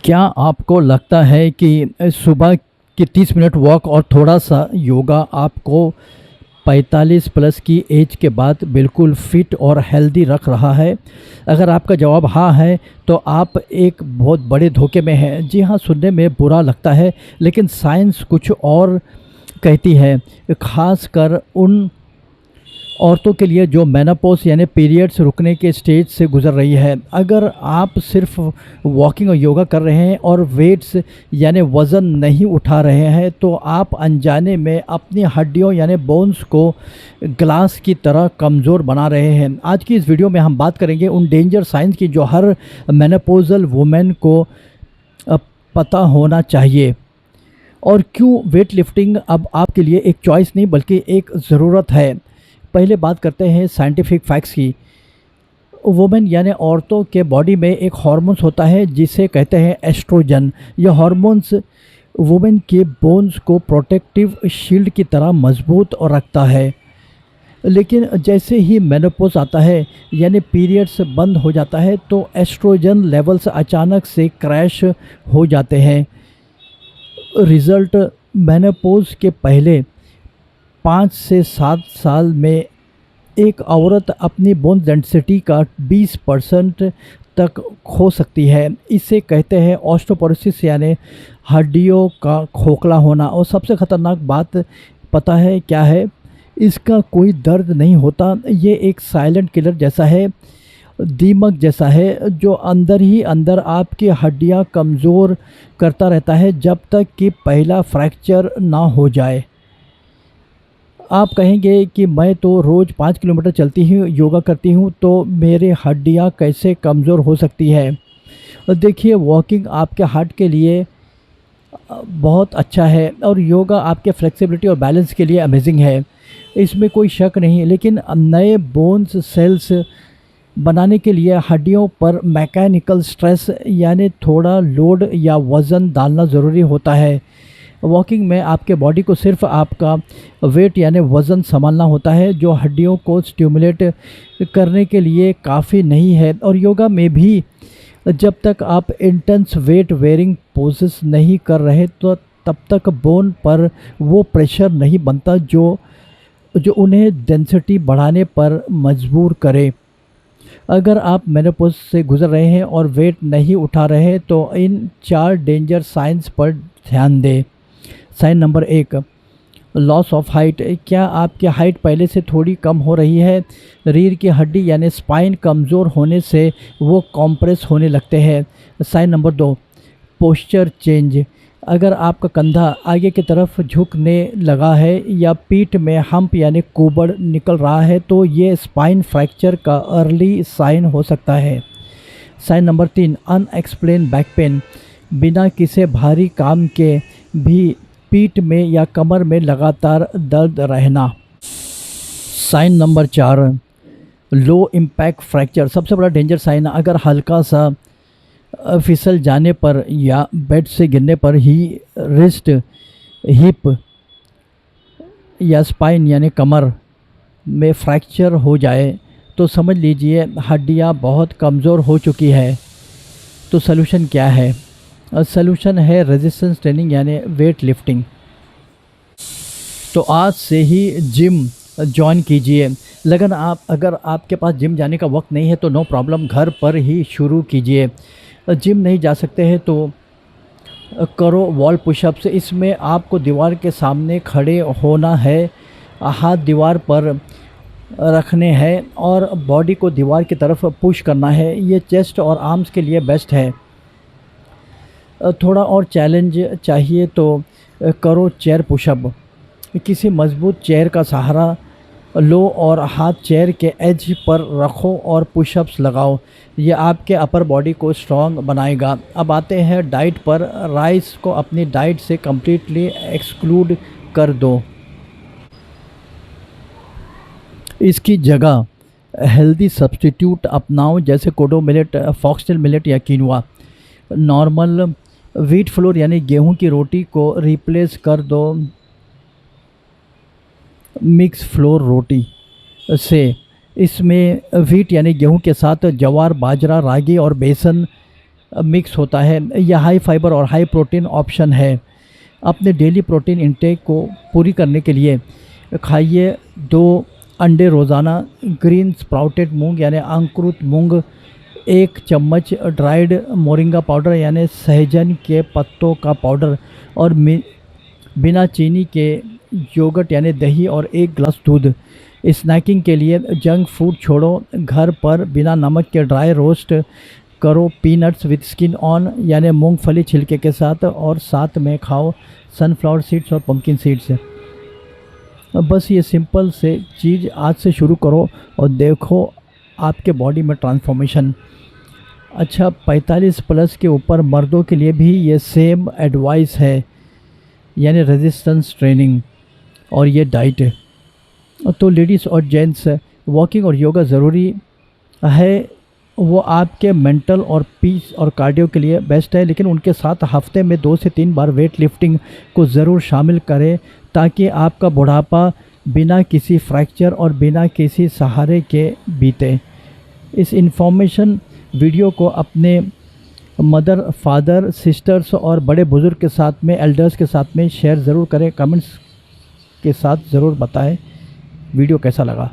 क्या आपको लगता है कि सुबह की 30 मिनट वॉक और थोड़ा-सा योगा आपको 45 प्लस की एज के बाद बिल्कुल फिट और हेल्दी रख रहा है? अगर आपका जवाब हाँ है, तो आप एक बहुत बड़े धोखे में हैं। जी हाँ, सुनने में बुरा लगता है, लेकिन साइंस कुछ और कहती है, ख़ासकर उन औरतों के लिए जो मेनोपॉज़ यानी पीरियड्स रुकने के स्टेज से गुज़र रही है। अगर आप सिर्फ वॉकिंग और योगा कर रहे हैं और वेट्स यानी वज़न नहीं उठा रहे हैं, तो आप अनजाने में अपनी हड्डियों यानी बोन्स को ग्लास की तरह कमज़ोर बना रहे हैं। आज की इस वीडियो में हम बात करेंगे उन डेंजर साइंस की जो हर मेनोपॉज़ल वुमेन को अ, पता होना चाहिए, और क्यों वेट लिफ्टिंग अब आपके लिए एक चॉइस नहीं बल्कि एक ज़रूरत है। पहले बात करते हैं साइंटिफिक फैक्ट्स की। वुमेन यानी औरतों के बॉडी में एक हार्मोन्स होता है जिसे कहते हैं एस्ट्रोजन। यह हार्मोन्स वुमेन के बोन्स को प्रोटेक्टिव शील्ड की तरह मजबूत और रखता है। लेकिन जैसे ही मेनोपॉज आता है यानी पीरियड्स बंद हो जाता है, तो एस्ट्रोजन लेवल्स अचानक से क्रैश हो जाते हैं। रिज़ल्ट, मेनोपॉज के पहले 5 से 7 साल में एक औरत अपनी बोन डेंसिटी का 20% तक खो सकती है। इसे कहते हैं ऑस्टियोपोरोसिस यानी हड्डियों का खोखला होना। और सबसे ख़तरनाक बात पता है क्या है? इसका कोई दर्द नहीं होता। ये एक साइलेंट किलर जैसा है, दीमक जैसा है, जो अंदर ही अंदर आपकी हड्डियां कमज़ोर करता रहता है जब तक कि पहला फ्रैक्चर ना हो जाए। आप कहेंगे कि मैं तो रोज़ 5 किलोमीटर चलती हूँ, योगा करती हूँ, तो मेरे हड्डियाँ कैसे कमज़ोर हो सकती है? देखिए, वॉकिंग आपके हार्ट के लिए बहुत अच्छा है, और योगा आपके फ्लेक्सिबिलिटी और बैलेंस के लिए अमेजिंग है, इसमें कोई शक नहीं। लेकिन नए बोन्स सेल्स बनाने के लिए हड्डियों पर मैकेनिकल स्ट्रेस यानी थोड़ा लोड या वज़न डालना ज़रूरी होता है। वॉकिंग में आपके बॉडी को सिर्फ आपका वेट यानी वज़न संभालना होता है, जो हड्डियों को स्टिमुलेट करने के लिए काफ़ी नहीं है। और योगा में भी जब तक आप इंटेंस वेट वेयरिंग पोजेस नहीं कर रहे, तो तब तक बोन पर वो प्रेशर नहीं बनता जो उन्हें डेंसिटी बढ़ाने पर मजबूर करे। अगर आप मेनोपॉज से गुज़र रहे हैं और वेट नहीं उठा रहे, तो इन 4 डेंजर साइंस पर ध्यान दें। Sign number 1, loss of height. क्या आपकी हाइट पहले से थोड़ी कम हो रही है? रीढ़ की हड्डी यानी स्पाइन कमज़ोर होने से वो कॉम्प्रेस होने लगते हैं। Sign number 2, posture change. अगर आपका कंधा आगे की तरफ झुकने लगा है या पीठ में हम्प यानी कुबड़ निकल रहा है, तो ये स्पाइन फ्रैक्चर का अर्ली साइन हो सकता है। Sign number 3, unexplained back pain. बिना किसी भारी काम के भी पीठ में या कमर में लगातार दर्द रहना। Sign number 4, low impact fracture. सबसे बड़ा डेंजर साइन, अगर हल्का सा फिसल जाने पर या बेड से गिरने पर ही रिस्ट, हिप या स्पाइन यानी कमर में फ्रैक्चर हो जाए, तो समझ लीजिए हड्डियां बहुत कमज़ोर हो चुकी है। तो सलूशन क्या है? सलूशन है रेजिस्टेंस ट्रेनिंग यानी वेट लिफ्टिंग। तो आज से ही जिम ज्वाइन कीजिए। अगर आपके पास जिम जाने का वक्त नहीं है, तो नो प्रॉब्लम, घर पर ही शुरू कीजिए। जिम नहीं जा सकते हैं तो करो वॉल पुशअप्स। इसमें आपको दीवार के सामने खड़े होना है, हाथ दीवार पर रखने हैं और बॉडी को दीवार की तरफ पुश करना है। ये चेस्ट और आर्म्स के लिए बेस्ट है। थोड़ा और चैलेंज चाहिए तो करो चेयर पुशअप। किसी मजबूत चेयर का सहारा लो और हाथ चेयर के एज पर रखो और पुशअप्स लगाओ। ये आपके अपर बॉडी को स्ट्रॉन्ग बनाएगा। अब आते हैं डाइट पर। राइस को अपनी डाइट से कम्प्लीटली एक्सक्लूड कर दो। इसकी जगह हेल्दी सब्स्टिट्यूट अपनाओ, जैसे कोडो मिलेट, फॉक्सटेल मिलेट या कीनोआ। नॉर्मल व्हीट फ्लोर यानी गेहूं की रोटी को रिप्लेस कर दो मिक्स फ्लोर रोटी से। इसमें व्हीट यानी गेहूं के साथ जवार, बाजरा, रागी और बेसन मिक्स होता है। यह हाई फाइबर और हाई प्रोटीन ऑप्शन है। अपने डेली प्रोटीन इंटेक को पूरी करने के लिए खाइए 2 अंडे रोज़ाना, ग्रीन स्प्राउटेड मूंग यानी अंकुरित मूंग, 1 चम्मच ड्राइड मोरिंगा पाउडर यानी सहजन के पत्तों का पाउडर, और बिना चीनी के योगर्ट यानी दही, और 1 ग्लास दूध। स्नैकिंग के लिए जंक फूड छोड़ो, घर पर बिना नमक के ड्राई रोस्ट करो पीनट्स विद स्किन ऑन यानी मूंगफली छिलके के साथ, और साथ में खाओ सनफ्लावर सीड्स और पम्पकिन सीड्स। बस ये सिंपल से चीज़ आज से शुरू करो और देखो आपके बॉडी में ट्रांसफॉर्मेशन। अच्छा, 45 प्लस के ऊपर मर्दों के लिए भी ये सेम एडवाइस है, यानी रेजिस्टेंस ट्रेनिंग और ये डाइट है। तो लेडीज़ और जेंट्स, वॉकिंग और योगा ज़रूरी है। वो आपके मेंटल और पीस और कार्डियो के लिए बेस्ट है, लेकिन उनके साथ हफ्ते में 2 से 3 बार वेट लिफ्टिंग को ज़रूर शामिल करें, ताकि आपका बुढ़ापा बिना किसी फ्रैक्चर और बिना किसी सहारे के बीते। इस इन्फॉर्मेशन वीडियो को अपने मदर, फादर, सिस्टर्स और बड़े बुज़ुर्ग के साथ में, एल्डर्स के साथ में शेयर ज़रूर करें। कमेंट्स के साथ ज़रूर बताएं वीडियो कैसा लगा।